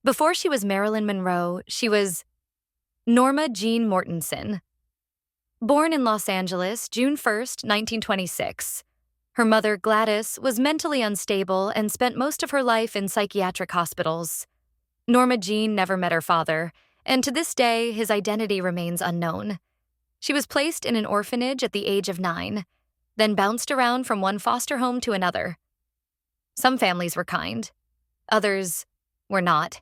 Before she was Marilyn Monroe, she was Norma Jean Mortensen. Born in Los Angeles, June 1st, 1926. Her mother, Gladys, was mentally unstable and spent most of her life in psychiatric hospitals. Norma Jean never met her father, and to this day, his identity remains unknown. She was placed in an orphanage at the age of 9, then bounced around from one foster home to another. Some families were kind, others were not.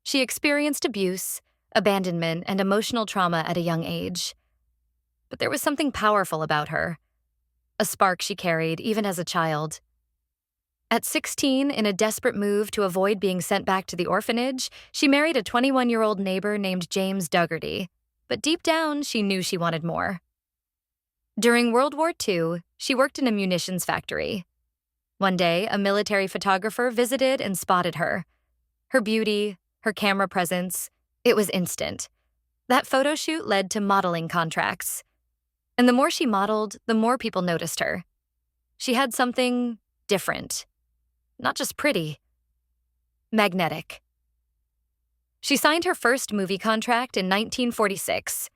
She experienced abuse, abandonment, and emotional trauma at a young age. But there was something powerful about her, a spark she carried even as a child. At 16, in a desperate move to avoid being sent back to the orphanage, she married a 21-year-old neighbor named James Dougherty, but deep down, she knew she wanted more. During World War II, she worked in a munitions factory. One day, a military photographer visited and spotted her. Her beauty, her camera presence, it was instant. That photo shoot led to modeling contracts. And the more she modeled, the more people noticed her. She had something different. Not just pretty. Magnetic. She signed her first movie contract in 1946.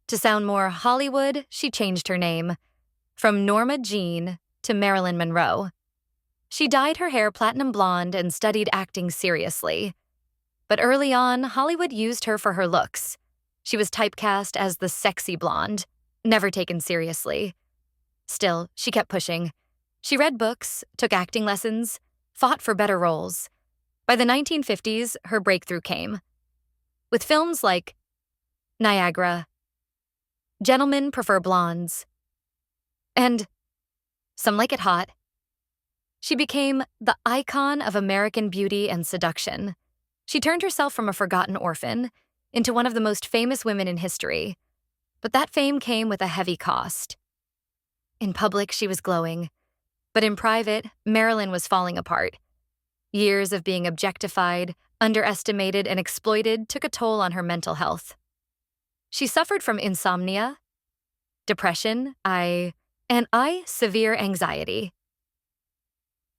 To sound more Hollywood, she changed her name. From Norma Jean to Marilyn Monroe. She dyed her hair platinum blonde and studied acting seriously. But early on, Hollywood used her for her looks. She was typecast as the sexy blonde, never taken seriously. Still, she kept pushing. She read books, took acting lessons, fought for better roles. By the 1950s, her breakthrough came. With films like Niagara, Gentlemen Prefer Blondes, and Some Like It Hot, she became the icon of American beauty and seduction. She turned herself from a forgotten orphan into one of the most famous women in history. But that fame came with a heavy cost. In public, she was glowing. But in private, Marilyn was falling apart. Years of being objectified, underestimated, and exploited took a toll on her mental health. She suffered from insomnia, depression, and severe anxiety.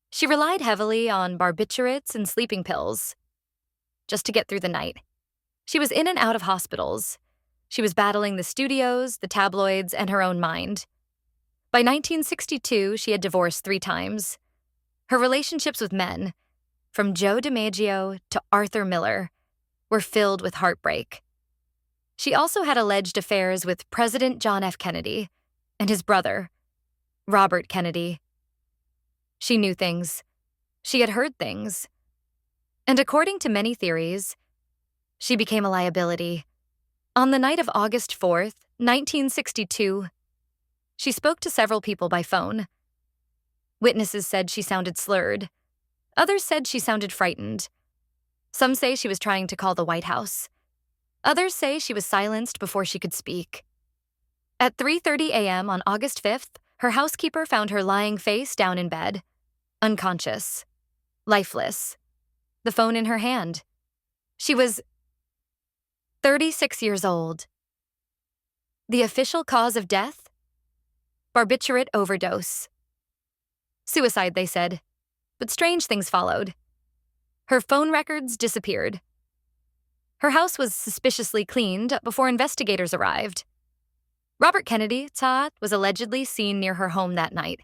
She relied heavily on barbiturates and sleeping pills just to get through the night. She was in and out of hospitals. She was battling the studios, the tabloids, and her own mind. By 1962, she had divorced 3 times. Her relationships with men, from Joe DiMaggio to Arthur Miller, were filled with heartbreak. She also had alleged affairs with President John F. Kennedy and his brother, Robert Kennedy. She knew things. She had heard things. And according to many theories, she became a liability. On the night of August 4th, 1962, she spoke to several people by phone. Witnesses said she sounded slurred. Others said she sounded frightened. Some say she was trying to call the White House. Others say she was silenced before she could speak. At 3:30 a.m. on August 5th, her housekeeper found her lying face down in bed, unconscious, lifeless, the phone in her hand. She was 36 years old. The official cause of death? Barbiturate overdose. Suicide, they said, but strange things followed. Her phone records disappeared. Her house was suspiciously cleaned before investigators arrived. Robert Kennedy, was allegedly seen near her home that night.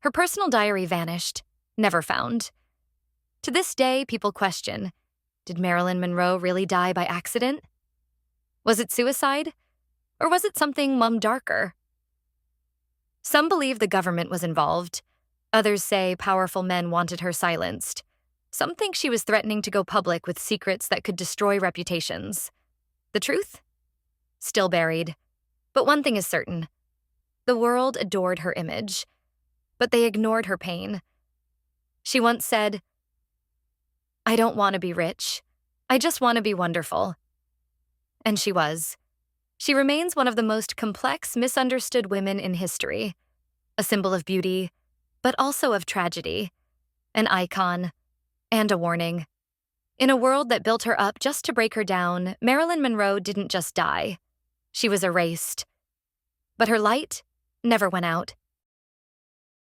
Her personal diary vanished, never found. To this day, people question, did Marilyn Monroe really die by accident? Was it suicide? Or was it something darker? Some believe the government was involved. Others say powerful men wanted her silenced. Some think she was threatening to go public with secrets that could destroy reputations. The truth? Still buried. But one thing is certain. The world adored her image, but they ignored her pain. She once said, "I don't want to be rich. I just want to be wonderful." And she was. She remains one of the most complex, misunderstood women in history. A symbol of beauty, but also of tragedy. An icon. And a warning. In a world that built her up just to break her down, Marilyn Monroe didn't just die. She was erased. But her light never went out.